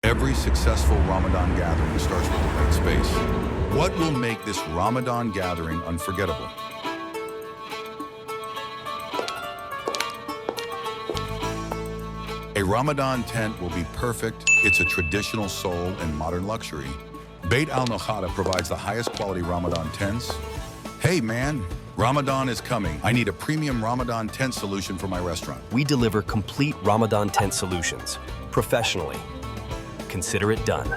Every successful Ramadan gathering starts with a great space. What will make this Ramadan gathering unforgettable? A Ramadan tent will be perfect. It's a traditional soul and modern luxury. Bait Al Nokhada provides the highest quality Ramadan tents. Hey man, Ramadan is coming. I need a premium Ramadan tent solution for my restaurant. We deliver complete Ramadan tent solutions, professionally. Consider it done.